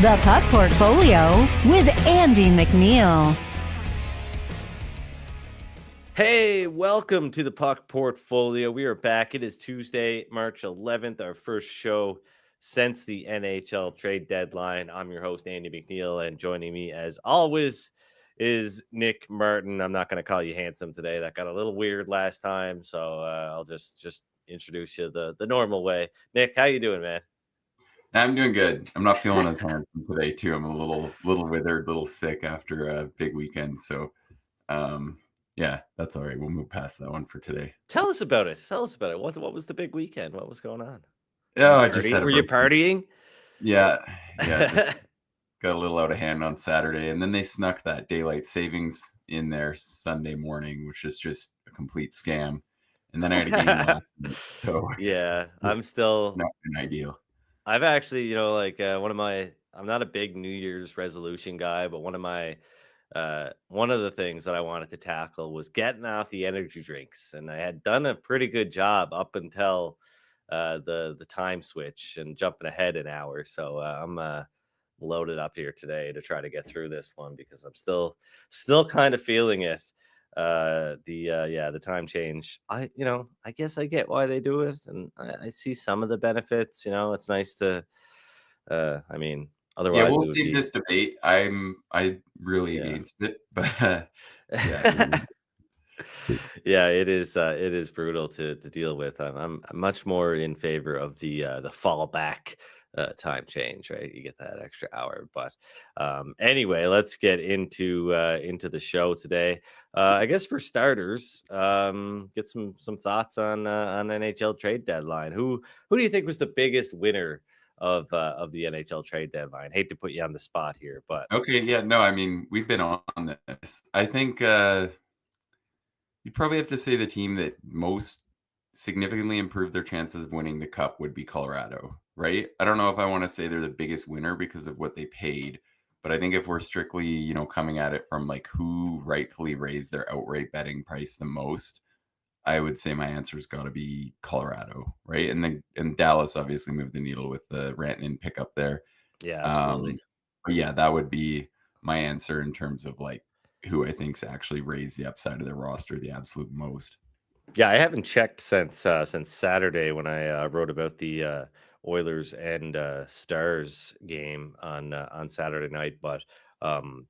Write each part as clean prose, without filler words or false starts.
The Puck Portfolio with Andy McNeil. Hey, welcome to the Puck Portfolio. We are back. It is Tuesday, March 11th, our first show since the NHL trade deadline. I'm your host, Andy McNeil, and joining me as always is Nick Martin. I'm not going to call you handsome today. That got a little weird last time, so I'll just introduce you the normal way. Nick, how you doing, man? I'm doing good. I'm not feeling as handsome today, too. I'm a little withered, a little sick after a big weekend. So, yeah, that's all right. We'll move past that one for today. Tell us about it. What was the big weekend? What was going on? Yeah, I just had Were you partying? Yeah, just got a little out of hand on Saturday, and then they snuck that daylight savings in there Sunday morning, which is just a complete scam. And then I had a game last night, so yeah, I'm still not been ideal. I've actually, I'm not a big New Year's resolution guy, but one of the things that I wanted to tackle was getting off the energy drinks, and I had done a pretty good job up until the time switch and jumping ahead an hour. So I'm loaded up here today to try to get through this one because I'm still kind of feeling it. The time change. I guess I get why they do it, and I see some of the benefits. It's nice to. Otherwise, Yeah, we'll save this debate. I really against it, but yeah. Yeah, it is brutal to deal with. I'm much more in favor of the fallback time change, right? You get that extra hour. But anyway, let's get into the show today. I guess for starters, get some thoughts on NHL trade deadline. Who do you think was the biggest winner of the NHL trade deadline? Hate to put you on the spot here, but Okay, yeah, no, I mean, we've been on this. I think you'd probably have to say the team that most significantly improved their chances of winning the cup would be Colorado, right? I don't know if I want to say they're the biggest winner because of what they paid, but I think if we're strictly, coming at it from like who rightfully raised their outright betting price the most, I would say my answer's got to be Colorado, right? And Dallas obviously moved the needle with the Rantanen pickup there. yeah, absolutely. But yeah, that would be my answer in terms of like who I think's actually raised the upside of their roster the absolute most. Yeah, I haven't checked since Saturday when I wrote about the Oilers and Stars game on Saturday night. But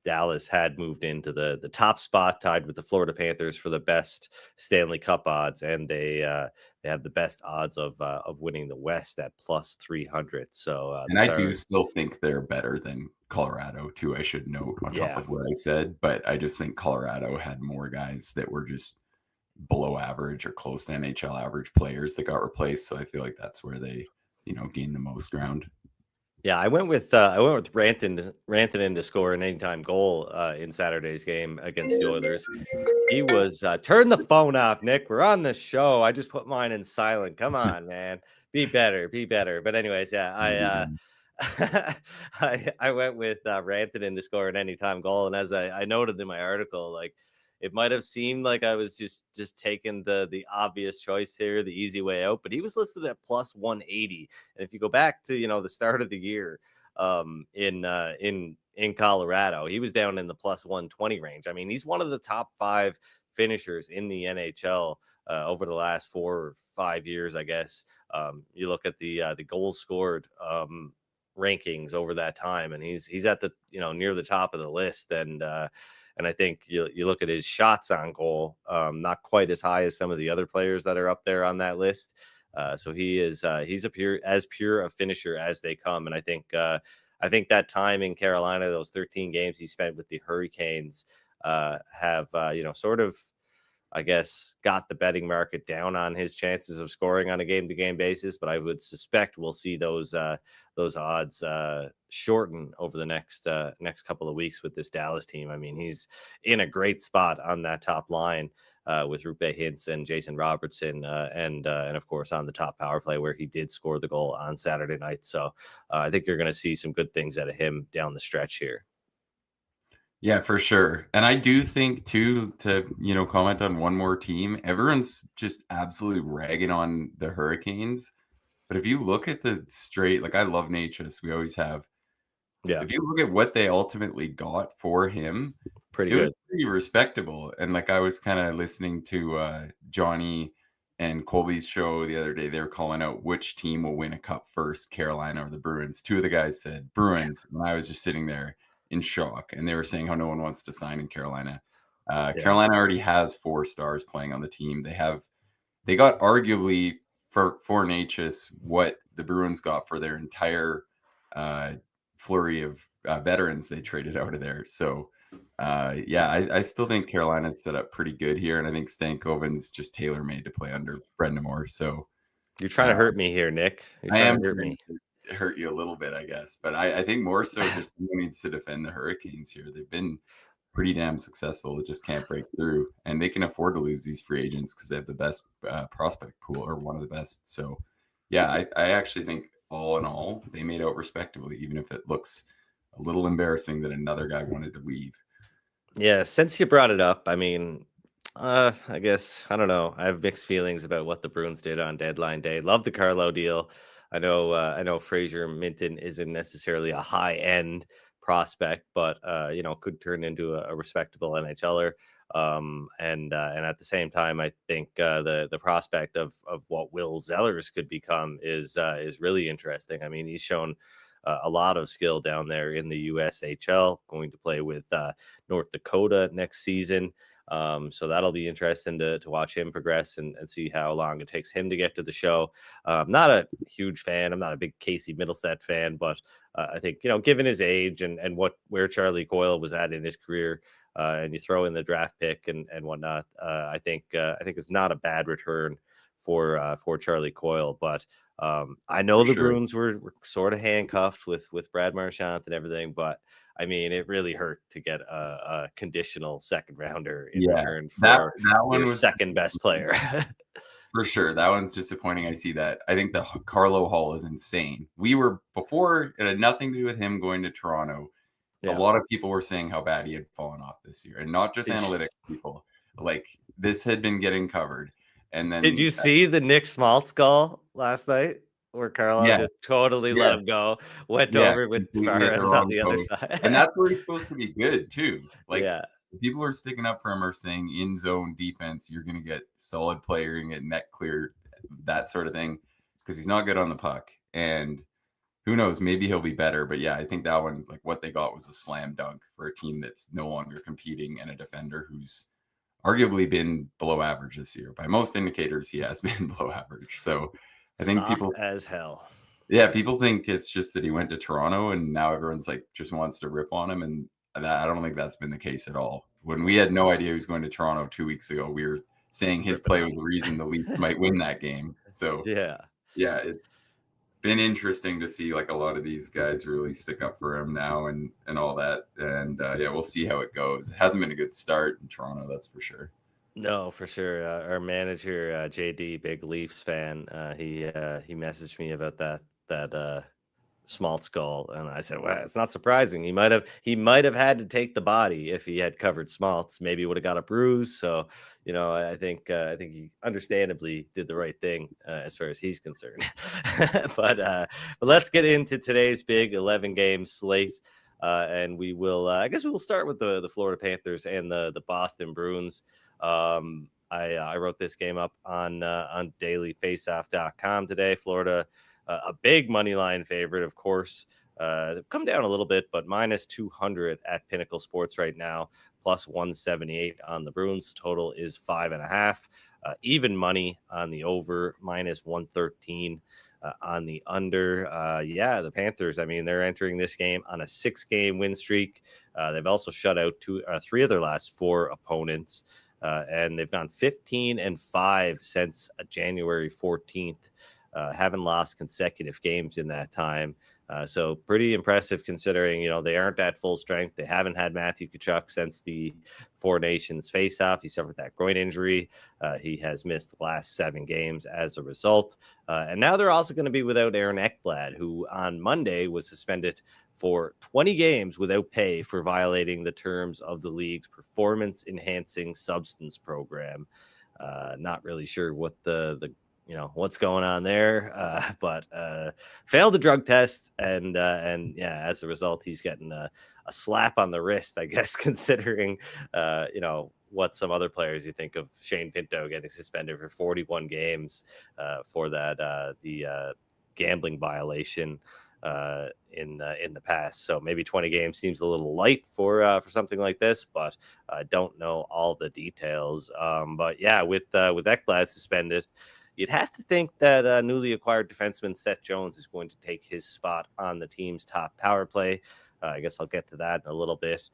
Dallas had moved into the top spot, tied with the Florida Panthers for the best Stanley Cup odds, and they have the best odds of winning the West at plus 300. So and I do still think they're better than Colorado too. I should note on top of what I said, but I just think Colorado had more guys that were just below average or close to NHL average players that got replaced. So I feel like that's where they, gained the most ground. Yeah, I went with Rantanen to score an anytime goal in Saturday's game against the Oilers. He was turn the phone off, Nick. We're on the show. I just put mine in silent. Come on, man. Be better. But anyways, yeah, I went with Rantanen to score an anytime goal, and as I noted in my article, like it might have seemed like I was just taking the obvious choice here, the easy way out, but he was listed at plus 180. And if you go back to the start of the year, in Colorado, he was down in the plus 120 range. I mean, he's one of the top 5 finishers in the NHL over the last 4 or 5 years, I guess. You look at the goals scored rankings over that time, and he's at the near the top of the list. And I think you look at his shots on goal, not quite as high as some of the other players that are up there on that list. So he's as pure a finisher as they come. And I think that time in Carolina, those 13 games he spent with the Hurricanes, have sort of, I guess, got the betting market down on his chances of scoring on a game-to-game basis. But I would suspect we'll see those odds shorten over the next couple of weeks with this Dallas team. I mean, he's in a great spot on that top line with Rupe Hintz and Jason Robertson, and of course on the top power play where he did score the goal on Saturday night. So I think you're going to see some good things out of him down the stretch here. Yeah, for sure. And I do think too, to, comment on one more team, everyone's just absolutely ragging on the Hurricanes. But if you look at the straight, like I love Natchez, we always have. Yeah, if you look at what they ultimately got for him, pretty it was good. pretty respectable. And like I was kind of listening to Johnny and Colby's show the other day. They were calling out which team will win a cup first, Carolina or the Bruins. Two of the guys said Bruins, and I was just sitting there in shock. And they were saying how no one wants to sign in Carolina. Yeah. Carolina already has 4 stars playing on the team. They got arguably for Natchez what the Bruins got for their entire flurry of veterans they traded out of there. So, yeah, I still think Carolina's set up pretty good here, and I think Stankoven's just tailor-made to play under Brendan Moore. So You're trying to uh, hurt me here, Nick. You're I trying am to hurt trying me. to hurt you a little bit, I guess, but I think more so just someone needs to defend the Hurricanes here. They've been pretty damn successful. They just can't break through, and they can afford to lose these free agents because they have the best prospect pool, or one of the best. So, yeah, I actually think all in all they made out respectively, even if it looks a little embarrassing that another guy wanted to leave. Yeah, since you brought it up, I mean, I guess I don't know. I have mixed feelings about what the Bruins did on deadline day. Love the Carlo deal. I know Fraser Minton isn't necessarily a high end prospect, but could turn into a respectable NHLer. And at the same time, I think the prospect of what Will Zellers could become is really interesting. I mean, he's shown a lot of skill down there in the USHL. Going to play with North Dakota next season. So that'll be interesting to watch him progress and see how long it takes him to get to the show. Not a huge fan. I'm not a big Casey Middlestat fan, but I think, given his age and where Charlie Coyle was at in his career, and you throw in the draft pick and whatnot, I think it's not a bad return for Charlie Coyle. But I know For the sure. Bruins were sort of handcuffed with Brad Marchand and everything, but I mean, it really hurt to get a conditional second rounder in Yeah, return that for that your one was second best player. for sure. That one's disappointing. I see that. I think the Carlo Hall is insane. Before it had nothing to do with him going to Toronto. A Yeah. lot of people were saying how bad he had fallen off this year, and not just analytics people. Like, this had been getting covered, and Did then you see the Nick Schmaltz goal last night where Carlo yeah, just totally let yeah, him go, went yeah, over with completely at the Tavares on wrong the other post, and side? that's where he's supposed to be good too. Like, Yeah. people are sticking up for him or saying in zone defense, you're going to get solid play, you're going to get net clear, that sort of thing, because he's not good on the puck. And who knows, maybe he'll be better. But yeah, I think that one, like what they got was a slam dunk for a team that's no longer competing and a defender who's arguably been below average this year. By most indicators, he has been below average. So I think Soft as hell. people think it's just that he went to Toronto and now everyone's like just wants to rip on him. And I don't think that's been the case at all. When we had no idea he was going to Toronto 2 weeks ago, we were saying his Ripping play on was him. the reason the Leafs might win that game. So Yeah. yeah, it's been interesting to see like a lot of these guys really stick up for him now and all that. And yeah, we'll see how it goes. It hasn't been a good start in Toronto, that's for sure. No, for sure. Our manager, JD, big Leafs fan, he messaged me about that Schmaltz goal, and I said, "Well, it's not surprising. He might have had to take the body if he had covered Schmaltz. Maybe would have got a bruise." So, I think he understandably did the right thing as far as he's concerned. But let's get into today's big 11-game slate. And we will, I guess we'll start with the Florida Panthers and the Boston Bruins. I wrote this game up on dailyfaceoff.com today. Florida, a big money line favorite, of course. They've come down a little bit, but minus 200 at Pinnacle Sports right now, plus 178 on the Bruins. Total is 5.5. Even money on the over, minus 113 on the under. The Panthers, I mean, they're entering this game on a 6-game win streak. They've also shut out 3 of their last 4 opponents. And they've gone 15-5 since January 14th. Haven't lost consecutive games in that time. So pretty impressive considering, they aren't at full strength. They haven't had Matthew Tkachuk since the Four Nations face-off. He suffered that groin injury. He has missed the last 7 games as a result. And now they're also going to be without Aaron Ekblad, who on Monday was suspended for 20 games without pay for violating the terms of the league's performance-enhancing substance program. Not really sure what the what's going on there. But failed the drug test, and yeah, as a result, he's getting a slap on the wrist, I guess, considering what some other players you think of. Shane Pinto getting suspended for 41 games for that the gambling violation in the past. So maybe 20 games seems a little light for something like this, but I don't know all the details. But yeah, with Ekblad suspended, you'd have to think that newly acquired defenseman Seth Jones is going to take his spot on the team's top power play. I guess I'll get to that in a little bit.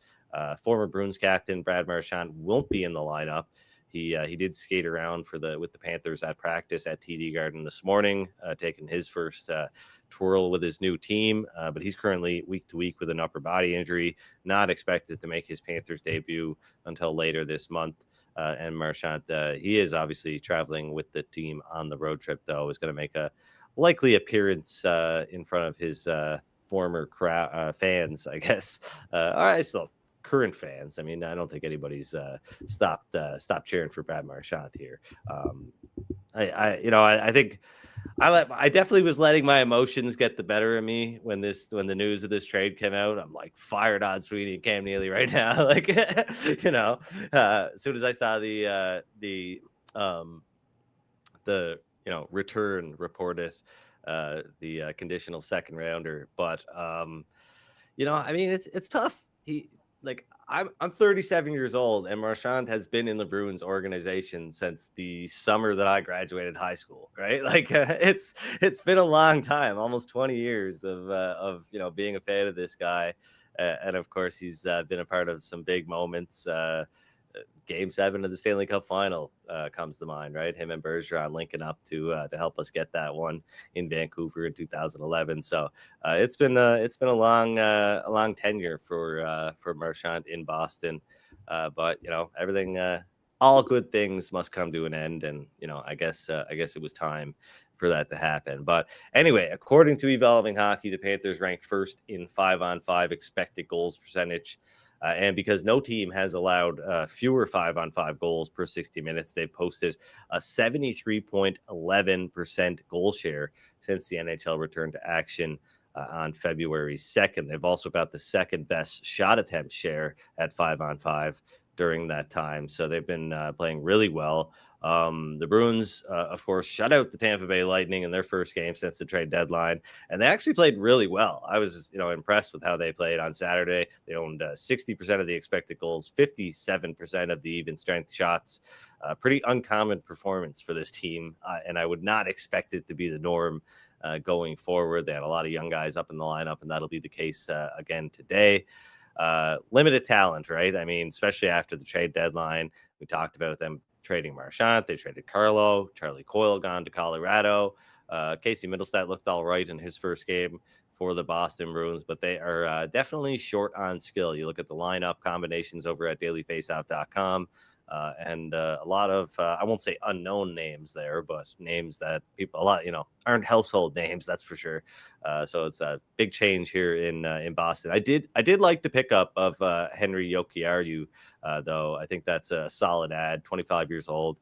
Former Bruins captain Brad Marchand won't be in the lineup. He did skate around with the Panthers at practice at TD Garden this morning, taking his first twirl with his new team. But he's currently week to week with an upper body injury, not expected to make his Panthers debut until later this month. And Marchand, he is obviously traveling with the team on the road trip, though, is going to make a likely appearance in front of his former fans, I guess. All right, still current fans. I mean, I don't think anybody's stopped cheering for Brad Marchand here. I think I definitely was letting my emotions get the better of me when the news of this trade came out. I'm like fired on Sweeney and Cam Neely right now. Like, as soon as I saw the return reported, the conditional second rounder. But I mean, it's tough. I'm 37 years old, and Marchand has been in the Bruins organization since the summer that I graduated high school. Right, like it's been a long time, almost 20 years of being a fan of this guy, and of course he's been a part of some big moments. Game 7 of the Stanley Cup Final comes to mind, right? Him and Bergeron linking up to help us get that one in Vancouver in 2011. So it's been a long tenure for Marchand in Boston. But everything, all good things must come to an end, and I guess it was time for that to happen. But anyway, according to Evolving Hockey, the Panthers ranked first in 5-on-5 expected goals percentage. And because no team has allowed fewer 5-on-5 goals per 60 minutes, they've posted a 73.11% goal share since the NHL returned to action on February 2nd. They've also got the second best shot attempt share at 5-on-5 during that time. So they've been playing really well. The Bruins, of course, shut out the Tampa Bay Lightning in their first game since the trade deadline, and they actually played really well. I was, impressed with how they played on Saturday. They owned 60% of the expected goals, 57% of the even strength shots. Pretty uncommon performance for this team, and I would not expect it to be the norm going forward. They had a lot of young guys up in the lineup, and that'll be the case again today. Limited talent, right? I mean, especially after the trade deadline, we talked about them trading Marchand. They traded Carlo. Charlie Coyle gone to Colorado. Casey Middlestat looked all right in his first game for the Boston Bruins, but they are definitely short on skill. You look at the lineup combinations over at dailyfaceoff.com, and a lot of, I won't say unknown names there, but names that people aren't household names, that's for sure. So it's a big change here in Boston. I did like the pickup of Henry Jokiharju, though. I think that's a solid ad. 25 years old,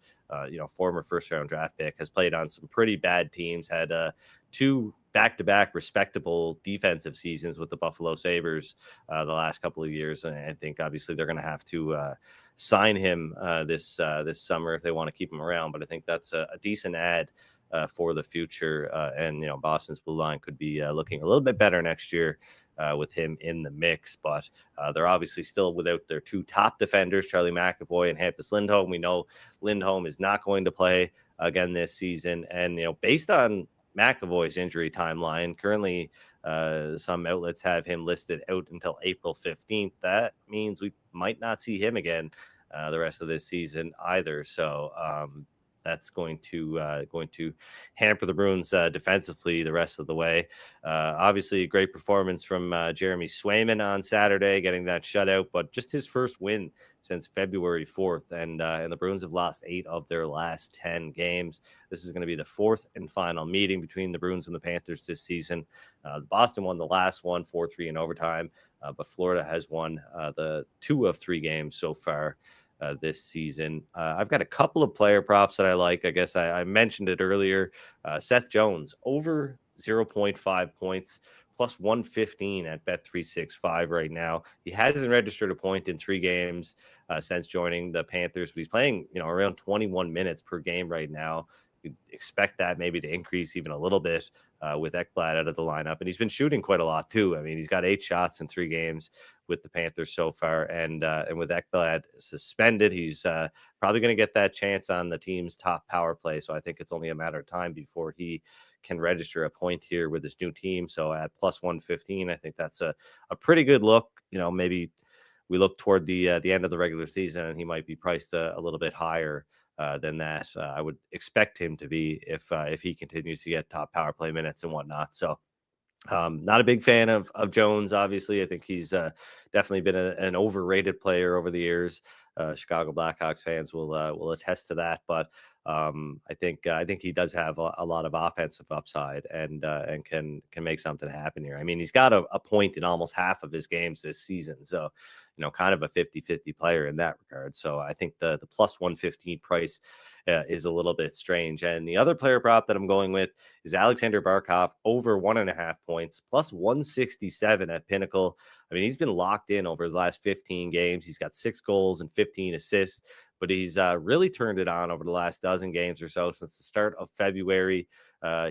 former first-round draft pick, has played on some pretty bad teams. Had 2 back-to-back respectable defensive seasons with the Buffalo Sabres the last couple of years, and I think obviously they're going to have to sign him this summer if they want to keep him around. But I think that's a decent ad for the future, and Boston's blue line could be looking a little bit better next year with him in the mix. But they're obviously still without their 2 top defenders, Charlie McAvoy and Hampus Lindholm. We know Lindholm is not going to play again this season, and based on McAvoy's injury timeline, currently some outlets have him listed out until April 15th. That means we might not see him again the rest of this season either. So that's going to hamper the Bruins defensively the rest of the way. Obviously, a great performance from Jeremy Swayman on Saturday, getting that shutout, but just his first win since February 4th, and the Bruins have lost 8 of their last 10 games. This is going to be the 4th and final meeting between the Bruins and the Panthers this season. Boston won the last one, 4-3 in overtime, but Florida has won the 2 of 3 games so far this season. I've got a couple of player props that I like. I guess I mentioned it earlier. Seth Jones over 0.5 points. Plus 115 at Bet365 right now. He hasn't registered a point in 3 games since joining the Panthers, but he's playing, around 21 minutes per game right now. You'd expect that maybe to increase even a little bit with Ekblad out of the lineup. And he's been shooting quite a lot too. I mean, he's got 8 shots in 3 games with the Panthers so far. And with Ekblad suspended, he's probably going to get that chance on the team's top power play. So I think it's only a matter of time before he can register a point here with his new team. So at plus 115, I think that's a pretty good look. Maybe we look toward the end of the regular season and he might be priced a little bit higher than that. I would expect him to be if he continues to get top power play minutes and whatnot. So not a big fan of Jones. Obviously, I think he's definitely been an overrated player over the years. Chicago Blackhawks fans will attest to that. But I think he does have a lot of offensive upside and can make something happen here. I mean, he's got a point in almost half of his games this season. So, kind of a 50-50 player in that regard. So I think the plus 115 price is a little bit strange. And the other player prop that I'm going with is Alexander Barkov over 1.5 points, plus 167 at Pinnacle. I mean, he's been locked in over his last 15 games. He's got 6 goals and 15 assists, but he's really turned it on over the last dozen games or so since the start of February.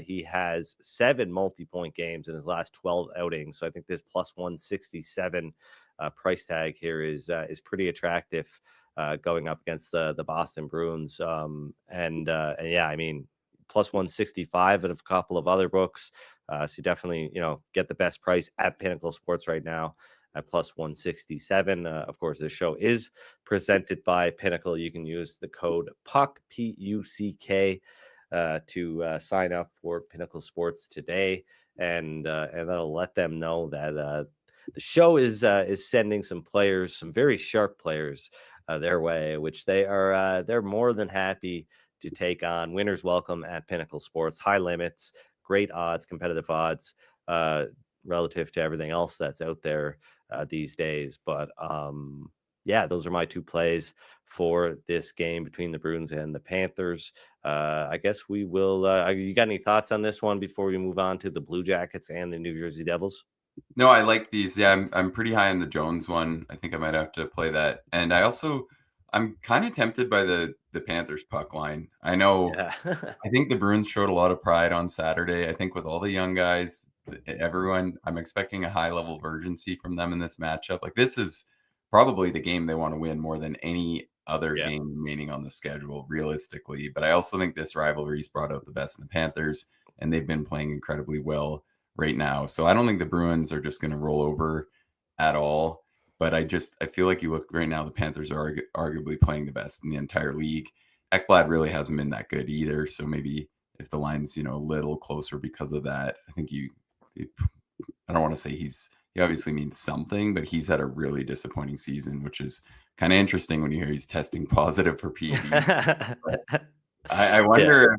He has 7 multi-point games in his last 12 outings. So I think this plus 167 price tag here is pretty attractive. Going up against the Boston Bruins. And yeah, I mean, plus 165 at a couple of other books. So you definitely, get the best price at Pinnacle Sports right now at plus 167. Of course, this show is presented by Pinnacle. You can use the code PUCK, P-U-C-K, to sign up for Pinnacle Sports today. And that'll let them know that the show is sending some players, some very sharp players, their way, which they're more than happy to take on. Winners welcome at Pinnacle Sports. High limits, great odds, competitive odds relative to everything else that's out there these days. But yeah, those are my 2 plays for this game between the Bruins and the Panthers. I guess we will. You got any thoughts on this one before we move on to the Blue Jackets and the New Jersey Devils? No, I like these. Yeah, I'm pretty high on the Jones one. I think I might have to play that. And I'm kind of tempted by the Panthers puck line. I know. Yeah. I think the Bruins showed a lot of pride on Saturday. I think with all the young guys, everyone, I'm expecting a high level of urgency from them in this matchup. Like, this is probably the game they want to win more than any other game remaining on the schedule, realistically. But I also think this rivalry's brought out the best in the Panthers, and they've been playing incredibly well right now. So I don't think the Bruins are just going to roll over at all. But I feel like you look right now, the Panthers are arguably playing the best in the entire league. Ekblad really hasn't been that good either. So maybe if the line's, a little closer because of that, I think I don't want to say he obviously means something, but he's had a really disappointing season, which is kind of interesting when you hear he's testing positive for PED. I wonder,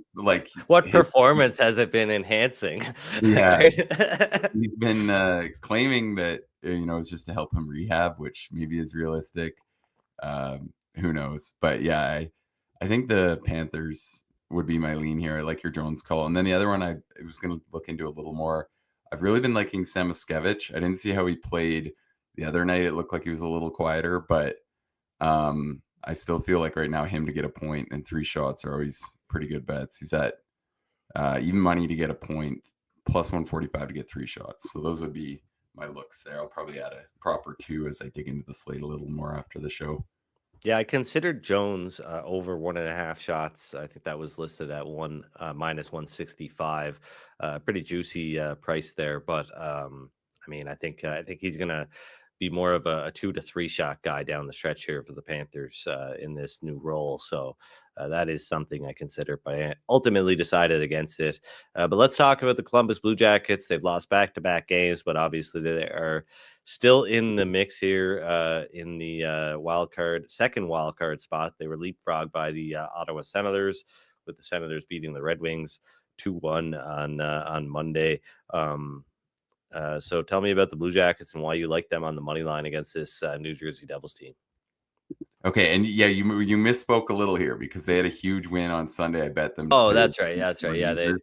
what performance has it been enhancing? Yeah, he's been claiming that it's just to help him rehab, which maybe is realistic. Who knows? But yeah, I think the Panthers would be my lean here. I like your Jones call, and then the other one I was going to look into a little more. I've really been liking Samoskevich. I didn't see how he played the other night. It looked like he was a little quieter, but I still feel like right now him to get a point and 3 shots are always pretty good bets. He's at even money to get a point, plus 145 to get 3 shots. So those would be my looks there. I'll probably add a proper 2 as I dig into the slate a little more after the show. Yeah, I considered Jones over 1.5 shots. I think that was listed at minus 165. Pretty juicy price there, but I mean, I think he's gonna be more of a 2 to 3 shot guy down the stretch here for the Panthers in this new role. So that is something I consider, but I ultimately decided against it. But let's talk about the Columbus Blue Jackets. They've lost back-to-back games, but obviously they are still in the mix here in the second wild card spot. They were leapfrogged by the Ottawa Senators, with the Senators beating the Red Wings 2-1 on Monday. So tell me about the Blue Jackets and why you like them on the money line against this New Jersey Devils team. Okay, and yeah, you misspoke a little here because they had a huge win on Sunday. I bet them Oh, to that's right. That's the right. Yeah, Rangers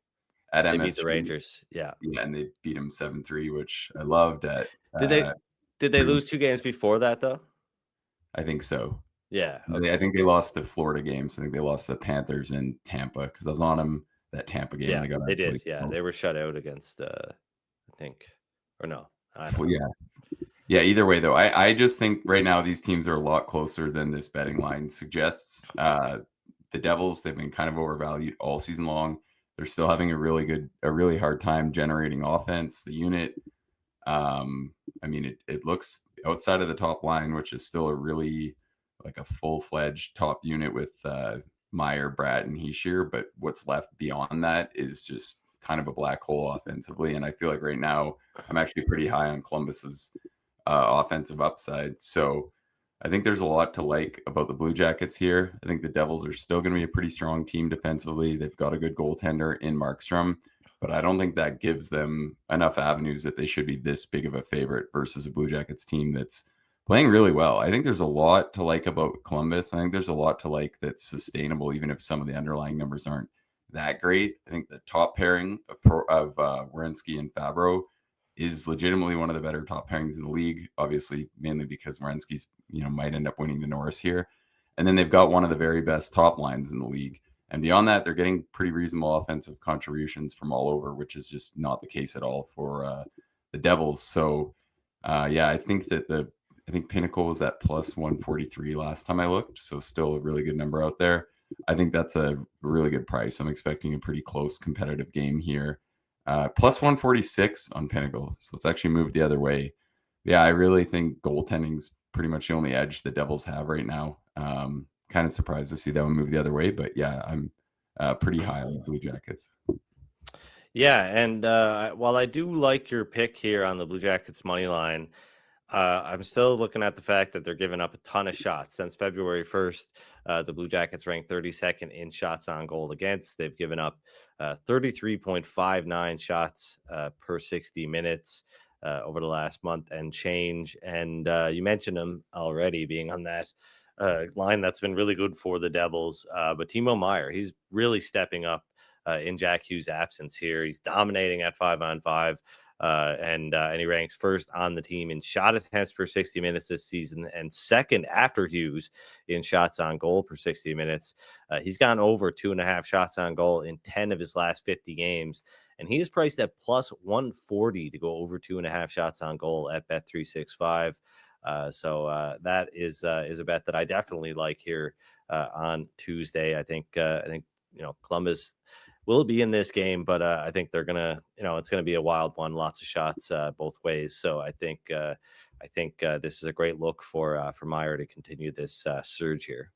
at they beat the MSG. Rangers. Yeah. Yeah, and they beat them 7-3, which I loved at Did they did they Bruins. lose 2 games before that though? I think so. Yeah. I Okay. think they lost the Florida games. I think they lost the Panthers in Tampa because I was on them that Tampa game and Yeah, they got they did. absolutely Yeah, killed. they were shut out against I think, or no, I don't know. Yeah. Yeah, either way, though, I just think right now these teams are a lot closer than this betting line suggests. The Devils, they've been kind of overvalued all season long. They're still having a really hard time generating offense. The unit, I mean, it looks outside of the top line, which is still a really like a full-fledged top unit with Meyer, Brad, and Heishier. But what's left beyond that is just kind of a black hole offensively. And I feel like right now I'm actually pretty high on Columbus's offensive upside. So I think there's a lot to like about the Blue Jackets here. I think the Devils are still going to be a pretty strong team defensively. They've got a good goaltender in Markstrom, but I don't think that gives them enough avenues that they should be this big of a favorite versus a Blue Jackets team that's playing really well. I think there's a lot to like about Columbus. I think there's a lot to like that's sustainable, even if some of the underlying numbers aren't that great. I think the top pairing of Werenski and Fabro is legitimately one of the better top pairings in the league, obviously, mainly because Werenski's, might end up winning the Norris here. And then they've got one of the very best top lines in the league. And beyond that, they're getting pretty reasonable offensive contributions from all over, which is just not the case at all for the Devils. So, yeah, I think Pinnacle was at plus 143 last time I looked. So still a really good number out there. I think that's a really good price. I'm expecting a pretty close competitive game here. Plus 146 on Pinnacle. So it's actually moved the other way. Yeah, I really think goaltending's pretty much the only edge the Devils have right now. Kind of surprised to see that one move the other way, but yeah, I'm pretty high on the Blue Jackets. Yeah, and while I do like your pick here on the Blue Jackets money line, I'm still looking at the fact that they're giving up a ton of shots. Since February 1st, the Blue Jackets ranked 32nd in shots on goal against. They've given up 33.59 shots per 60 minutes over the last month and change. And you mentioned them already being on that line that's been really good for the Devils. But Timo Meier, he's really stepping up in Jack Hughes' absence here. He's dominating at 5-on-5. And he ranks first on the team in shot attempts per 60 minutes this season and second after Hughes in shots on goal per 60 minutes. He's gone over 2.5 shots on goal in 10 of his last 50 games. And he is priced at plus 140 to go over 2.5 shots on goal at Bet365. So that is a bet that I definitely like here on Tuesday. I think Columbus will be in this game, but I think they're gonna, it's gonna be a wild one. Lots of shots both ways. So I think this is a great look for Meyer to continue this surge here.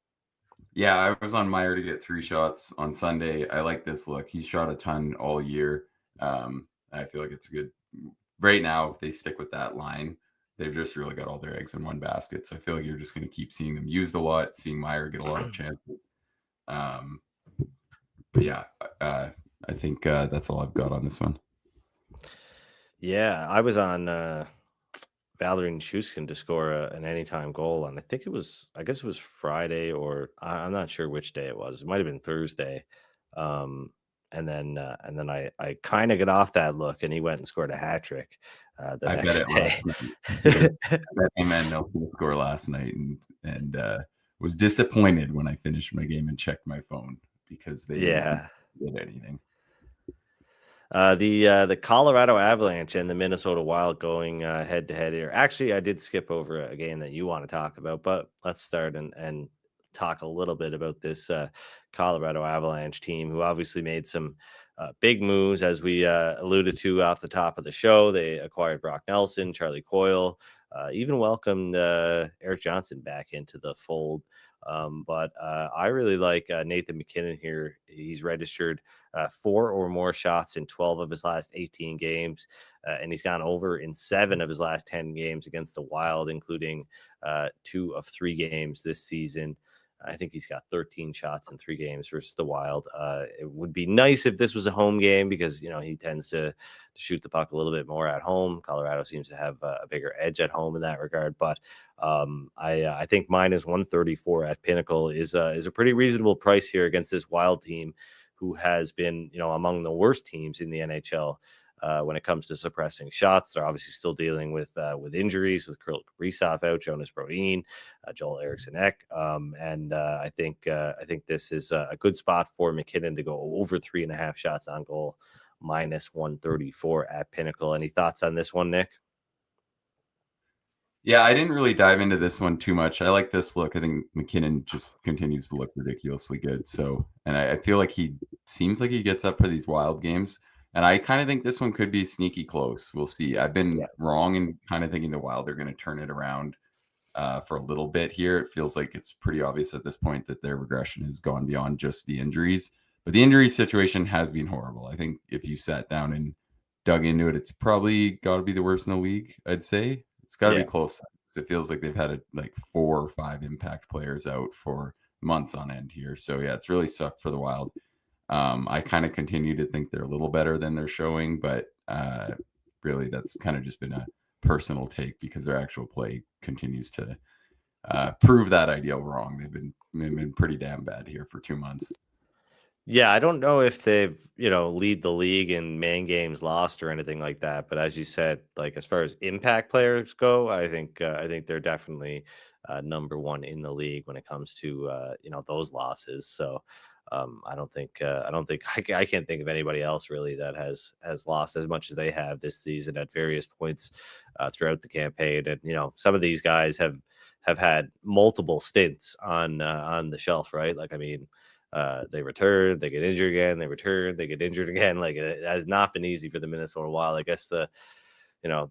Yeah, I was on Meyer to get 3 shots on Sunday. I like this look. He's shot a ton all year. I feel like it's good right now. If they stick with that line, they've just really got all their eggs in one basket. So I feel like you're just going to keep seeing them used a lot, seeing Meyer get a lot of chances. But yeah, I think that's all I've got on this one. Yeah, I was on Valerie Nichushkin to score an anytime goal, and I guess it was Friday, or I'm not sure which day it was. It might have been Thursday. And then I kind of got off that look, and he went and scored a hat trick the I next bet it day. I bet him and Nelson score last night, and was disappointed when I finished my game and checked my phone because they Yeah. didn't did anything. The Colorado Avalanche and the Minnesota Wild going head to head here. Actually, I did skip over a game that you want to talk about, but let's start and talk a little bit about this Colorado Avalanche team, who obviously made some big moves, as we alluded to off the top of the show. They acquired Brock Nelson, Charlie Coyle, even welcomed Eric Johnson back into the fold. But I really like Nathan McKinnon here. He's registered 4 or more shots in 12 of his last 18 games, and he's gone over in 7 of his last 10 games against the Wild, including 2 of 3 games this season. I think he's got 13 shots in 3 games versus the Wild. It would be nice if this was a home game because, he tends to shoot the puck a little bit more at home. Colorado seems to have a bigger edge at home in that regard. But I think minus 134 at Pinnacle is a pretty reasonable price here against this Wild team who has been, among the worst teams in the NHL. When it comes to suppressing shots. They're obviously still dealing with injuries, with Kirill Kaprizov out, Jonas Brodin, Joel Eriksson Ek, and I think this is a good spot for McKinnon to go over 3.5 shots on goal, minus 134 at Pinnacle. Any thoughts on this one, Nick? Yeah, I didn't really dive into this one too much. I like this look. I think McKinnon just continues to look ridiculously good. So, and I feel like he seems like he gets up for these Wild games. And I kind of think this one could be sneaky close. We'll see. I've been wrong in kind of thinking the Wild are going to turn it around for a little bit here. It feels like it's pretty obvious at this point that their regression has gone beyond just the injuries. But the injury situation has been horrible. I think if you sat down and dug into it, it's probably got to be the worst in the league, I'd say. It's got to be close. It feels like they've had like 4 or 5 impact players out for months on end here. So, yeah, it's really sucked for the Wild. I kind of continue to think they're a little better than they're showing, but really that's kind of just been a personal take because their actual play continues to prove that ideal wrong. They've been pretty damn bad here for 2 months. Yeah, I don't know if they've, lead the league in man games lost or anything like that. But as you said, like as far as impact players go, I think they're definitely number 1 in the league when it comes to those losses. So I don't think I can't think of anybody else really that has lost as much as they have this season at various points throughout the campaign. And some of these guys have had multiple stints on the shelf, right? Like, I mean, they return, they get injured again, they return, they get injured again. Like, it has not been easy for the Minnesota Wild. I guess the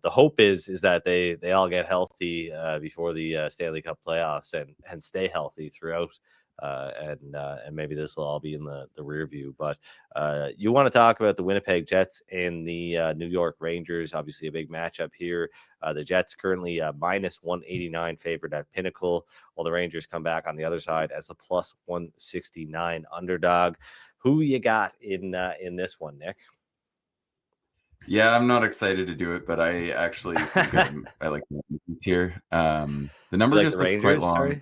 hope is that they all get healthy before the Stanley Cup playoffs and stay healthy throughout. And maybe this will all be in the rear view. But you want to talk about the Winnipeg Jets and the New York Rangers, obviously a big matchup here. The Jets currently minus 189 favored at Pinnacle, while the Rangers come back on the other side as a plus 169 underdog. Who you got in this one, Nick? Yeah, I'm not excited to do it, but I actually think I like the here. The number like just the looks Rangers, quite long. sorry?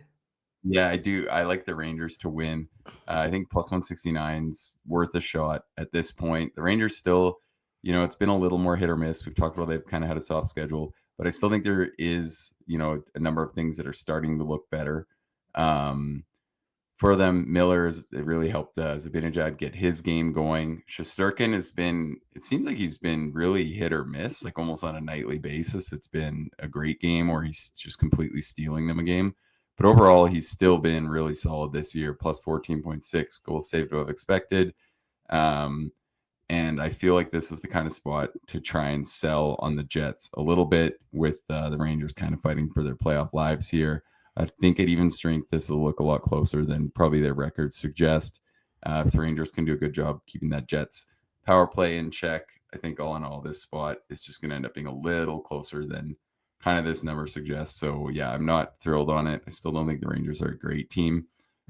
Yeah, I do. I like the Rangers to win. I think plus 169's worth a shot at this point. The Rangers still, it's been a little more hit or miss. We've talked about they've kind of had a soft schedule, but I still think there is, a number of things that are starting to look better. For them, Miller's it really helped Zibanejad get his game going. Shesterkin it seems like he's been really hit or miss, like almost on a nightly basis. It's been a great game or he's just completely stealing them a game. But overall, he's still been really solid this year, plus 14.6 goals saved above expected. And I feel like this is the kind of spot to try and sell on the Jets a little bit with the Rangers kind of fighting for their playoff lives here. I think at even strength, this will look a lot closer than probably their records suggest. If the Rangers can do a good job keeping that Jets power play in check, I think all in all, this spot is just going to end up being a little closer than kind of this number suggests. So, yeah, I'm not thrilled on it. I still don't think the Rangers are a great team,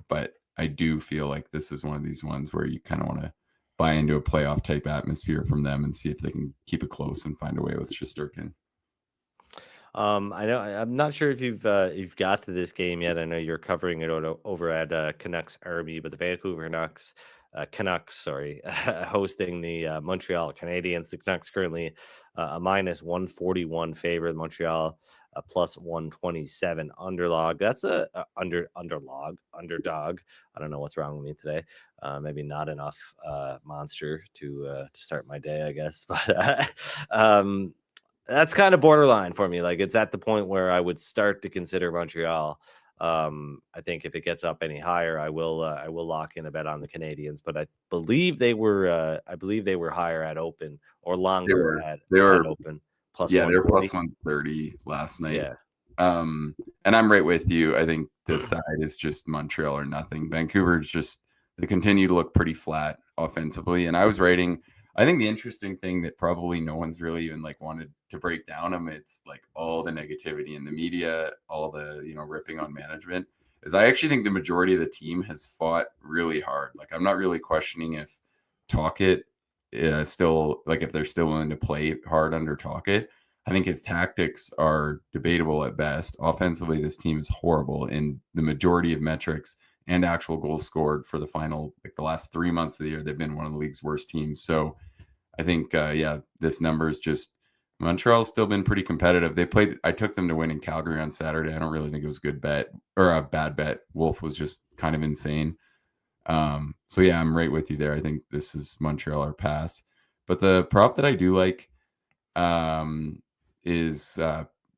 but I do feel like this is one of these ones where you kind of want to buy into a playoff type atmosphere from them and see if they can keep it close and find a way with Shesterkin. I know I'm not sure if you've got to this game yet. I know you're covering it over at Canucks Army, but the Vancouver Canucks, hosting the Montreal Canadiens. The Canucks currently a minus 141 favorite. Montreal a plus 127 underdog. That's a underdog. I don't know what's wrong with me today. Maybe not enough monster to start my day, I guess. But that's kind of borderline for me. Like, it's at the point where I would start to consider Montreal. I think if it gets up any higher, I will lock in a bet on the Canadians. But I believe they were higher at open or longer at open. Plus yeah, they were 140. plus 130 last night. Yeah. And I'm right with you. I think this side is just Montreal or nothing. Vancouver's they continue to look pretty flat offensively. And I was writing, I think the interesting thing that probably no one's really even wanted to break down them, it's like all the negativity in the media, all the, ripping on management. is I actually think the majority of the team has fought really hard. Like, I'm not really questioning if Tocchet still, like, if they're still willing to play hard under Tocchet. I think his tactics are debatable at best. Offensively, this team is horrible in the majority of metrics and actual goals scored for the final, like the last 3 months of the year. They've been one of the league's worst teams. So I think, this number is just, Montreal's still been pretty competitive. I took them to win in Calgary on Saturday. I don't really think it was a good bet or a bad bet. Wolf was just kind of insane. So yeah, I'm right with you there. I think this is Montreal or pass. But the prop that I do like is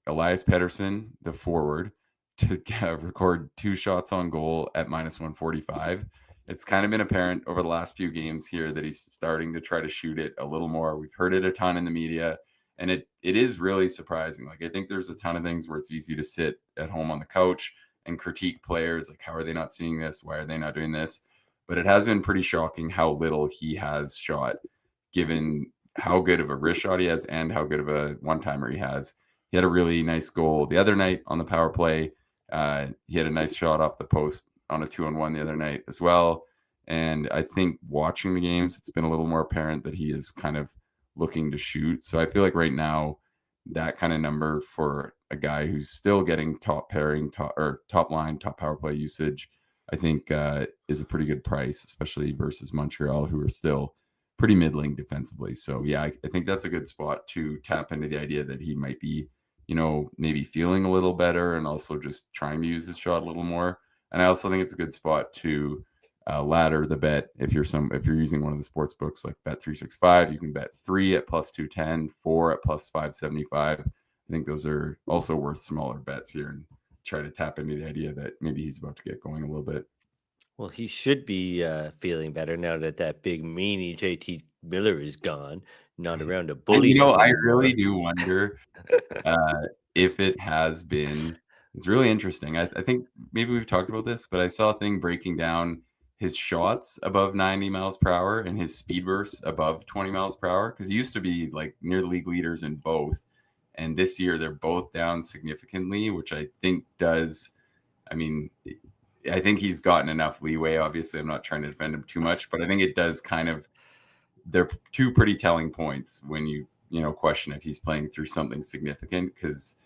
Elias Pettersson, the forward, to record 2 shots on goal at -145. It's kind of been apparent over the last few games here that he's starting to try to shoot it a little more. We've heard it a ton in the media, and it is really surprising. Like, I think there's a ton of things where it's easy to sit at home on the couch and critique players. Like, how are they not seeing this? Why are they not doing this? But it has been pretty shocking how little he has shot, given how good of a wrist shot he has and how good of a one-timer he has. He had a really nice goal the other night on the power play. He had a nice shot off the post on a 2-on-1 the other night as well. And I think watching the games, it's been a little more apparent that he is kind of looking to shoot. So I feel like right now, that kind of number for a guy who's still getting top line, top power play usage, I think is a pretty good price, especially versus Montreal, who are still pretty middling defensively. So yeah, I think that's a good spot to tap into the idea that he might be, maybe feeling a little better and also just trying to use his shot a little more. And I also think it's a good spot to ladder the bet. If you're using one of the sports books like Bet365, you can bet 3 at +210, 4 at +575. I think those are also worth smaller bets here, and try to tap into the idea that maybe he's about to get going a little bit. Well, he should be feeling better now that big meanie JT Miller is gone, not around to bully him I anymore. really do wonder if it has been. It's really interesting. I think maybe we've talked about this, but I saw a thing breaking down his shots above 90 miles per hour and his speed bursts above 20 miles per hour, because he used to be like near the league leaders in both. And this year they're both down significantly, which I think I think he's gotten enough leeway. Obviously, I'm not trying to defend him too much, but I think it does they're two pretty telling points when you question if he's playing through something significant. Because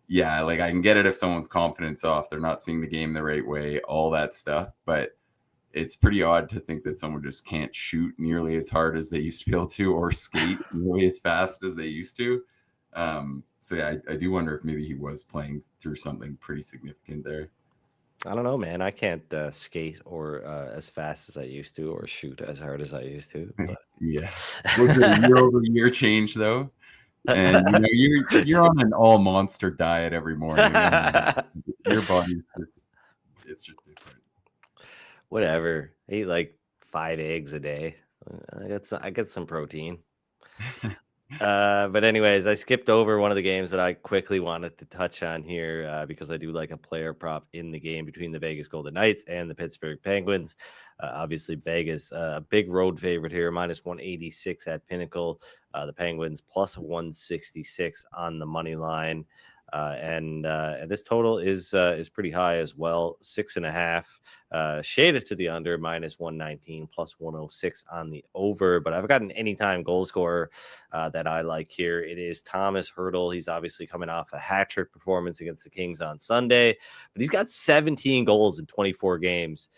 yeah, like, I can get it if someone's confidence off, they're not seeing the game the right way, all that stuff. But it's pretty odd to think that someone just can't shoot nearly as hard as they used to be able to, or skate nearly as fast as they used to. So yeah, I do wonder if maybe he was playing through something pretty significant there. I don't know, man. I can't skate or as fast as I used to, or shoot as hard as I used to. But yeah, was it a year-over-year change though? And you're on an all monster diet every morning. Your body's it's just different. Whatever. I eat like 5 eggs a day. I get some protein. But anyways, I skipped over one of the games that I quickly wanted to touch on here because I do like a player prop in the game between the Vegas Golden Knights and the Pittsburgh Penguins. Obviously, Vegas, a big road favorite here, -186 at Pinnacle. The Penguins +166 on the money line. And this total is pretty high as well, 6.5, shaded to the under, -119, +106 on the over. But I've got an anytime goal scorer that I like here. It is Thomas Hertl. He's obviously coming off a hat trick performance against the Kings on Sunday, but he's got 17 goals in 24 games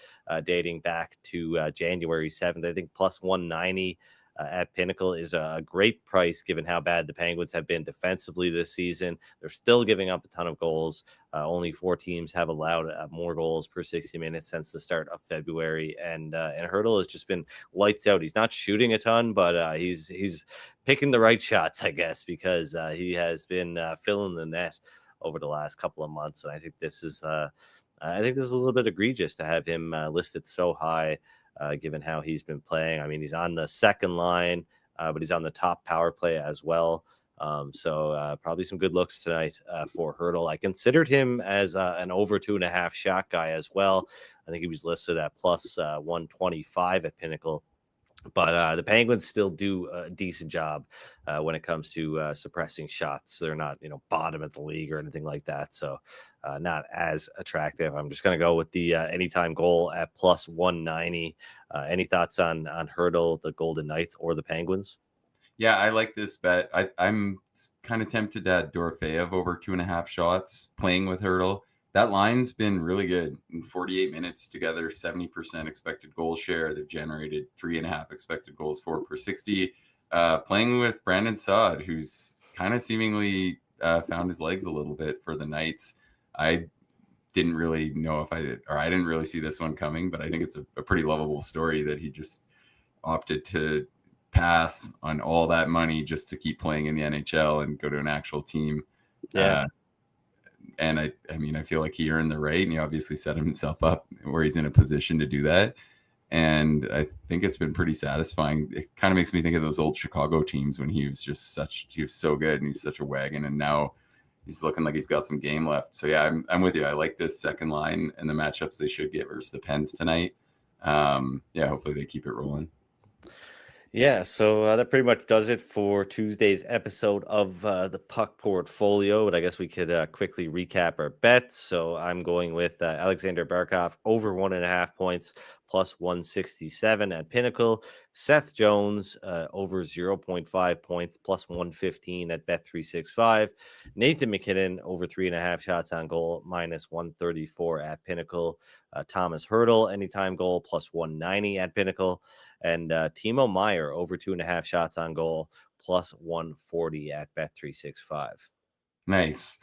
dating back to January 7th. I think +190. At Pinnacle is a great price given how bad the Penguins have been defensively this season. They're still giving up a ton of goals. Only 4 teams have allowed more goals per 60 minutes since the start of February. And Hertl has just been lights out. He's not shooting a ton, but he's picking the right shots, I guess, because he has been filling the net over the last couple of months. And I think this is a little bit egregious to have him listed so high. Given how he's been playing. I mean, he's on the second line, but he's on the top power play as well. So probably some good looks tonight for Hertl. I considered him as an over 2.5 shot guy as well. I think he was listed at +125 at Pinnacle. But the Penguins still do a decent job when it comes to suppressing shots. They're not, bottom of the league or anything like that. So not as attractive. I'm just going to go with the anytime goal at plus 190. Any thoughts on Hurdle, the Golden Knights, or the Penguins? Yeah, I like this bet. I'm kind of tempted to add Dorofeyev over 2.5 shots playing with Hurdle. That line's been really good in 48 minutes together, 70% expected goal share. They've generated 3.5 expected goals for per 60. Playing with Brandon Saad, who's kind of seemingly found his legs a little bit for the Knights. I didn't really know I didn't really see this one coming, but I think it's a pretty lovable story that he just opted to pass on all that money just to keep playing in the NHL and go to an actual team. Yeah. And I mean, I feel like he earned the right, and he obviously set himself up where he's in a position to do that. And I think it's been pretty satisfying. It kind of makes me think of those old Chicago teams when he was so good and he's such a wagon. And now he's looking like he's got some game left. So yeah, I'm with you. I like this second line and the matchups they should get versus the Pens tonight. Yeah, hopefully they keep it rolling. Yeah, so that pretty much does it for Tuesday's episode of the Puck Portfolio. But I guess we could quickly recap our bets. So I'm going with Alexander Barkov over 1.5 points plus 167 at Pinnacle. Seth Jones over 0.5 points plus 115 at Bet365. Nathan McKinnon over 3.5 shots on goal minus 134 at Pinnacle. Thomas Hurdle anytime goal plus 190 at Pinnacle. And Timo Meier over 2.5 shots on goal plus 140 at Bet365. Nice.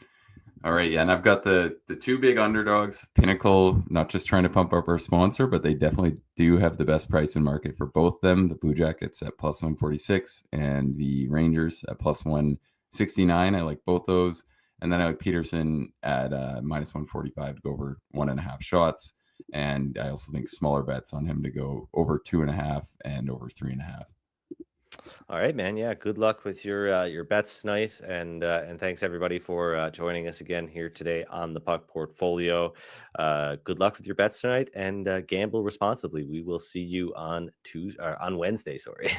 All right. Yeah. And I've got the two big underdogs, Pinnacle, not just trying to pump up our sponsor, but they definitely do have the best price in market for both them. The Blue Jackets at plus 146 and the Rangers at plus 169. I like both those. And then I like Peterson at minus 145 to go over 1.5 shots. And I also think smaller bets on him to go over 2.5 and over 3.5. All right, man. Yeah, good luck with your bets tonight, and thanks everybody for joining us again here today on the Puck Portfolio. Good luck with your bets tonight, and gamble responsibly. We will see you on Wednesday. Sorry.